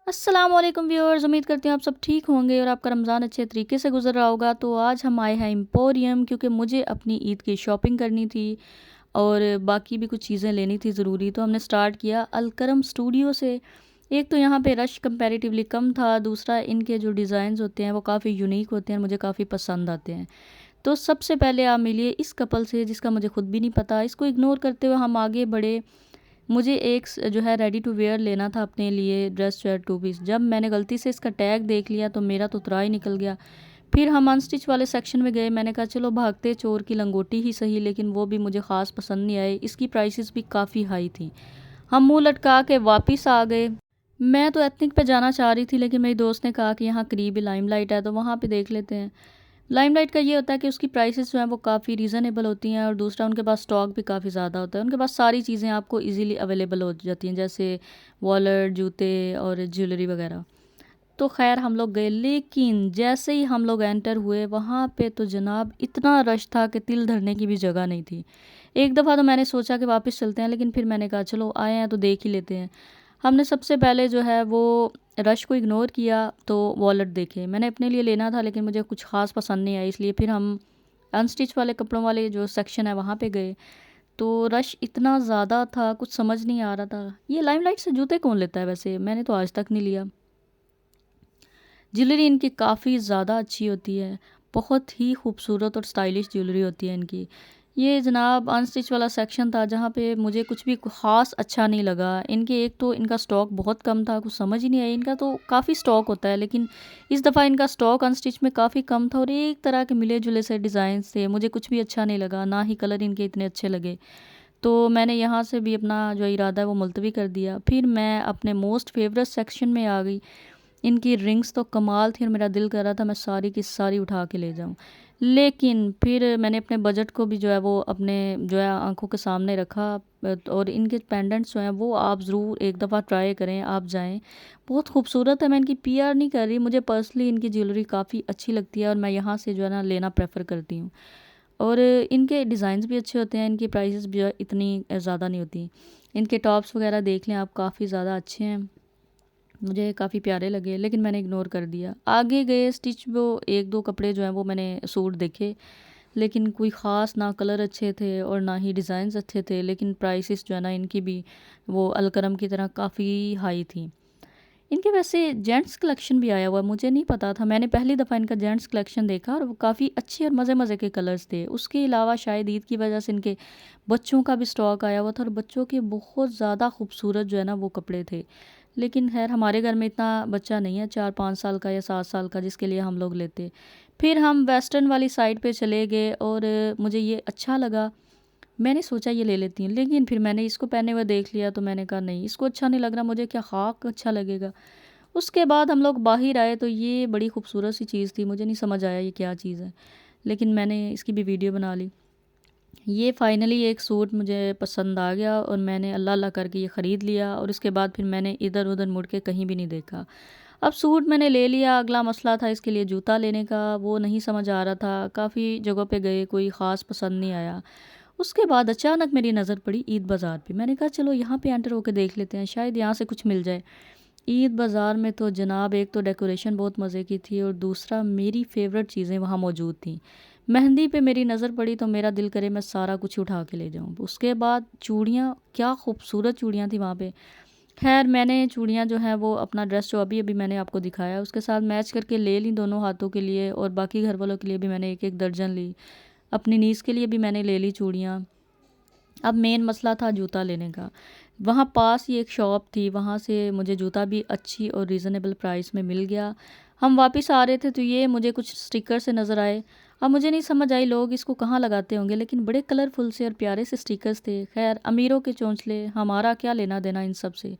अस्सलाम वालेकुम व्यूअर्स, उम्मीद करती हूँ आप सब ठीक होंगे और आपका रमज़ान अच्छे तरीके से गुजर रहा होगा। तो आज हम आए हैं एम्पोरियम क्योंकि मुझे अपनी ईद की शॉपिंग करनी थी और बाकी भी कुछ चीज़ें लेनी थी ज़रूरी। तो हमने स्टार्ट किया अलकरम स्टूडियो से। एक तो यहाँ पे रश कंपैरेटिवली कम था, दूसरा इनके जो डिज़ाइंस होते हैं वो काफ़ी यूनिक होते हैं, मुझे काफ़ी पसंद आते हैं। तो सबसे पहले आप मिलिए इस कपल से जिसका मुझे खुद भी नहीं पता। इसको इग्नोर करते हुए हम आगे बढ़े। मुझे एक जो है रेडी टू वेयर लेना था अपने लिए, ड्रेस जो है 2 पीस। जब मैंने गलती से इसका टैग देख लिया तो मेरा तो तुरा ही निकल गया। फिर हम अनस्टिच वाले सेक्शन में गए। मैंने कहा चलो भागते चोर की लंगोटी ही सही, लेकिन वो भी मुझे ख़ास पसंद नहीं आए। इसकी प्राइसेस भी काफ़ी हाई थी। हम मुंह लटका के वापस आ गए। मैं तो एथनिक पे जाना चाह रही थी, लेकिन मेरी दोस्त ने कहा कि यहाँ करीब ही लाइमलाइट है तो वहाँ पे देख लेते हैं। लाइमलाइट का ये होता है कि उसकी प्राइसेस जो हैं वो काफ़ी रीज़नेबल होती हैं और दूसरा उनके पास स्टॉक भी काफ़ी ज़्यादा होता है। उनके पास सारी चीज़ें आपको इजीली अवेलेबल हो जाती हैं, जैसे वॉलेट, जूते और ज्वेलरी वगैरह। तो खैर हम लोग गए, लेकिन जैसे ही हम लोग एंटर हुए वहाँ पे तो जनाब इतना रश था कि तिल धरने की भी जगह नहीं थी। एक दफ़ा तो मैंने सोचा कि वापस चलते हैं, लेकिन फिर मैंने कहा चलो आए हैं तो देख ही लेते हैं। हमने सबसे पहले जो है वो रश को इग्नोर किया तो वॉलेट देखे। मैंने अपने लिए लेना था लेकिन मुझे कुछ ख़ास पसंद नहीं आई, इसलिए फिर हम अनस्टिच वाले कपड़ों वाले जो सेक्शन है वहाँ पे गए। तो रश इतना ज़्यादा था, कुछ समझ नहीं आ रहा था। ये लाइमलाइट से जूते कौन लेता है वैसे? मैंने तो आज तक नहीं लिया। ज्वेलरी इनकी काफ़ी ज़्यादा अच्छी होती है, बहुत ही खूबसूरत और स्टाइलिश ज्वेलरी होती है इनकी। ये जनाब अनस्टिच वाला सेक्शन था जहाँ पे मुझे कुछ भी ख़ास अच्छा नहीं लगा। इनके एक तो इनका स्टॉक बहुत कम था, कुछ समझ ही नहीं आई। इनका तो काफ़ी स्टॉक होता है, लेकिन इस दफ़ा इनका स्टॉक अनस्टिच में काफ़ी कम था और एक तरह के मिले-जुले से डिज़ाइन थे। मुझे कुछ भी अच्छा नहीं लगा, ना ही कलर इनके इतने अच्छे लगे। तो मैंने यहाँ से भी अपना जो इरादा है वो मुलतवी कर दिया। फिर मैं अपने मोस्ट फेवरेट सेक्शन में आ गई। इनकी रिंग्स तो कमाल थी और मेरा दिल कर रहा था मैं सारी की सारी उठा के ले जाऊं। लेकिन फिर मैंने अपने बजट को भी जो है वो अपने जो है आंखों के सामने रखा। और इनके पेंडेंट्स जो हैं वो आप ज़रूर एक दफ़ा ट्राई करें, आप जाएं। बहुत खूबसूरत है। मैं इनकी पीआर नहीं कर रही, मुझे पर्सनली इनकी ज्वेलरी काफ़ी अच्छी लगती है और मैं यहाँ से जो है ना लेना प्रेफर करती हूँ। और इनके डिज़ाइंस भी अच्छे होते हैं, इनकी प्राइसेस भी जो है इतनी ज़्यादा नहीं होती। इनके टॉप्स वगैरह देख लें आप, काफ़ी ज़्यादा अच्छे हैं, मुझे काफ़ी प्यारे लगे, लेकिन मैंने इग्नोर कर दिया। आगे गए स्टिच वो एक दो कपड़े जो हैं वो मैंने सूट देखे, लेकिन कोई ख़ास ना कलर अच्छे थे और ना ही डिज़ाइंस अच्छे थे, लेकिन प्राइसेस जो है ना इनकी भी वो अलकरम की तरह काफ़ी हाई थी। इनके वैसे जेंट्स कलेक्शन भी आया हुआ है, मुझे नहीं पता था। मैंने पहली दफ़ा इनका जेंट्स कलेक्शन देखा और वो काफ़ी अच्छे और मज़े मज़े के कलर्स थे। उसके अलावा शायद ईद की वजह से इनके बच्चों का भी स्टॉक आया हुआ था और बच्चों के बहुत ज़्यादा खूबसूरत जो है ना वो कपड़े थे। लेकिन खैर हमारे घर में इतना बच्चा नहीं है, 4-5 साल का या 7 साल का, जिसके लिए हम लोग लेते। फिर हम वेस्टर्न वाली साइड पे चले गए और मुझे ये अच्छा लगा। मैंने सोचा ये ले लेती हूँ, लेकिन फिर मैंने इसको पहने हुए देख लिया तो मैंने कहा नहीं, इसको अच्छा नहीं लग रहा, मुझे क्या खाक अच्छा लगेगा। उसके बाद हम लोग बाहर आए तो ये बड़ी खूबसूरत सी चीज़ थी, मुझे नहीं समझ आया ये क्या चीज़ है, लेकिन मैंने इसकी भी वीडियो बना ली। ये फाइनली एक सूट मुझे पसंद आ गया और मैंने अल्लाह अल्लाह करके ये ख़रीद लिया और उसके बाद फिर मैंने इधर उधर मुड़ के कहीं भी नहीं देखा। अब सूट मैंने ले लिया, अगला मसला था इसके लिए जूता लेने का, वो नहीं समझ आ रहा था। काफ़ी जगहों पे गए, कोई ख़ास पसंद नहीं आया। उसके बाद अचानक मेरी नज़र पड़ी ईद बाज़ार पे। मैंने कहा चलो यहाँ पे एंटर होकर देख लेते हैं, शायद यहाँ से कुछ मिल जाए। ईद बाज़ार में तो जनाब एक तो डेकोरेशन बहुत मज़े की थी और दूसरा मेरी फ़ेवरेट चीज़ें वहाँ मौजूद थी। मेहंदी पे मेरी नज़र पड़ी तो मेरा दिल करे मैं सारा कुछ उठा के ले जाऊँ। उसके बाद चूड़ियाँ, क्या खूबसूरत चूड़ियाँ थी वहाँ पे। खैर मैंने चूड़ियाँ जो हैं वो अपना ड्रेस जो अभी अभी मैंने आपको दिखाया उसके साथ मैच करके ले ली दोनों हाथों के लिए, और बाकी घर वालों के लिए भी मैंने एक एक दर्जन ली। अपनी नीज़ के लिए भी मैंने ले ली चूड़ियाँ। अब मेन मसला था जूता लेने का। वहाँ पास ही एक शॉप थी, वहाँ से मुझे जूता भी अच्छी और रीज़नेबल प्राइस में मिल गया। हम वापस आ रहे थे तो ये मुझे कुछ स्टिकर से नज़र आए। अब मुझे नहीं समझ आई लोग इसको कहाँ लगाते होंगे, लेकिन बड़े कलरफुल से और प्यारे से स्टिकर्स थे। खैर अमीरों के चोंचले, हमारा क्या लेना देना इन सब से।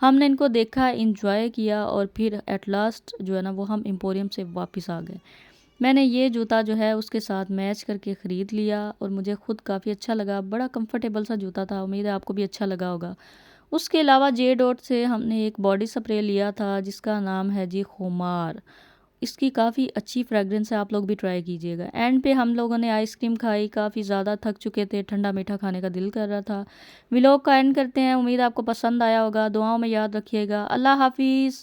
हमने इनको देखा, इंजॉय किया और फिर एट लास्ट जो है ना वो हम एम्पोरियम से वापस आ गए। मैंने ये जूता जो है उसके साथ मैच करके ख़रीद लिया और मुझे ख़ुद काफ़ी अच्छा लगा। बड़ा कंफर्टेबल सा जूता था, उम्मीद है आपको भी अच्छा लगा होगा। उसके अलावा जे डॉट से हमने एक बॉडी स्प्रे लिया था जिसका नाम है जी खुमार। इसकी काफ़ी अच्छी फ्रेगरेंस है, आप लोग भी ट्राई कीजिएगा। एंड पे हम लोगों ने आइसक्रीम खाई, काफ़ी ज़्यादा थक चुके थे, ठंडा मीठा खाने का दिल कर रहा था। व्लॉग का एंड करते हैं, उम्मीद है आपको पसंद आया होगा। दुआओं में याद रखिएगा। अल्लाह हाफिज़।